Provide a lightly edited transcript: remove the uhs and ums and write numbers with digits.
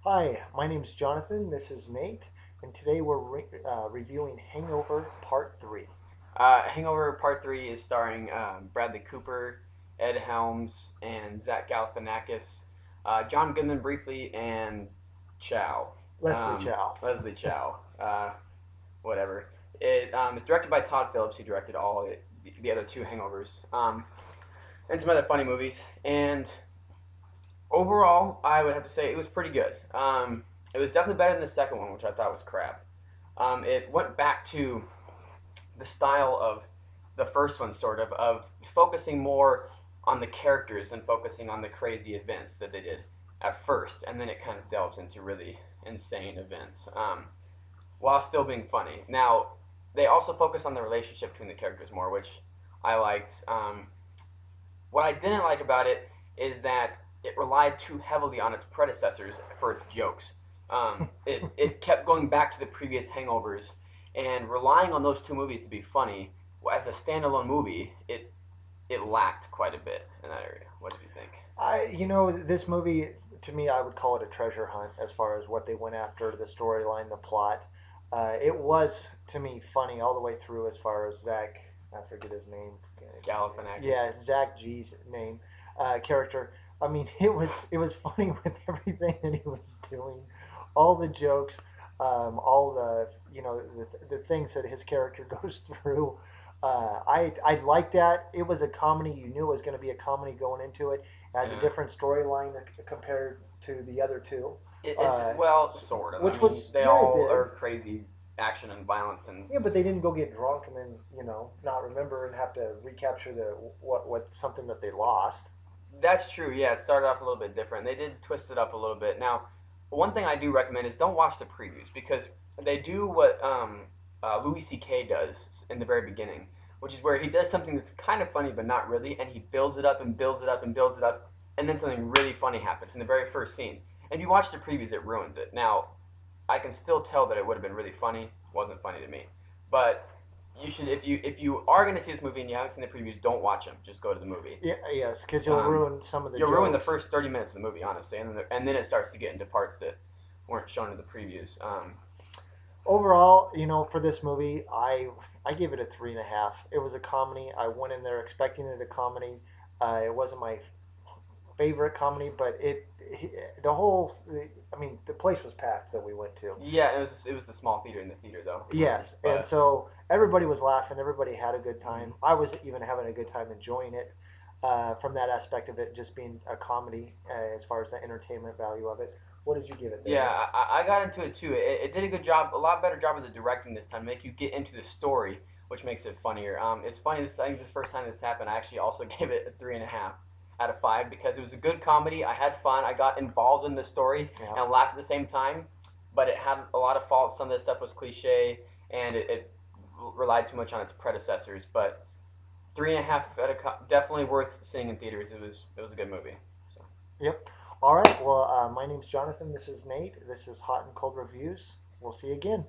Hi, my name's Jonathan. This is Nate, and today we're reviewing Hangover Part 3. Hangover Part 3 is starring Bradley Cooper, Ed Helms, and Zach Galifianakis, John Goodman briefly, and Chow. Leslie Chow. Leslie Chow. Whatever. It's directed by Todd Phillips, who directed the other two Hangovers, and some other funny movies. And overall, I would have to say it was pretty good. It was definitely better than the second one, which I thought was crap. It went back to the style of the first one, sort of focusing more on the characters and focusing on the crazy events that they did at first, and then it kind of delves into really insane events, while still being funny. Now, they also focus on the relationship between the characters more, which I liked. What I didn't like about it is that it relied too heavily on its predecessors for its jokes. It kept going back to the previous hangovers and relying on those two movies to be funny. As a standalone movie, it lacked quite a bit in that area. What did you think? This movie, to me, I would call it a treasure hunt as far as what they went after, the storyline, the plot. It was, to me, funny all the way through as far as Zach, I forget his name. Galifianakis. Yeah, Zach G's name, character. I mean, it was funny with everything that he was doing, all the jokes, all the the things that his character goes through. I like that. It was a comedy. You knew it was going to be a comedy going into it. It has a Yeah. different storyline compared to the other two. Well, sort of. Which was They yeah, it all did. are crazy action and violence, and Yeah, but they didn't go get drunk and then not remember and have to recapture the what something that they lost. that's true. Yeah, it started off a little bit different. They did twist it up a little bit. Now, one thing I do recommend is don't watch the previews because they do what Louis C.K. does in the very beginning, which is where he does something that's kind of funny but not really, and he builds it up and builds it up and builds it up, and then something really funny happens in the very first scene. And if you watch the previews, it ruins it. Now, I can still tell that it would have been really funny. It wasn't funny to me, but you should if you are going to see this movie and you haven't seen the previews, don't watch them. Just go to the movie. Yeah, yes, because you'll Um, ruin some of the you'll ruin the jokes. first 30 minutes of the movie, honestly, and then it starts to get into parts that weren't shown in the previews. Overall, for this movie, I give it a 3.5. It was a comedy. I went in there expecting it a comedy. It wasn't my favorite comedy, but the whole. I mean, the place was packed that we went to. Yeah, it was the small theater in the theater though. Yes, and But so everybody was laughing. Everybody had a good time. I was even having a good time enjoying it. From that aspect of it just being a comedy, as far as the entertainment value of it. What did you give it, yeah, David? I got into it too. It did a good job, a lot better job of the directing this time, make you get into the story, which makes it funnier. It's funny. I think the first time this happened, I actually also gave it a 3.5 out of 5 because it was a good comedy. I had fun. I got involved in the story Yeah. and laughed at the same time, but it had a lot of faults. Some of the stuff was cliche, and it relied too much on its predecessors. But 3.5 definitely worth seeing in theaters. It was a good movie. So Yep. All right. Well, my name's Jonathan. This is Nate. This is Hot and Cold Reviews. We'll see you again.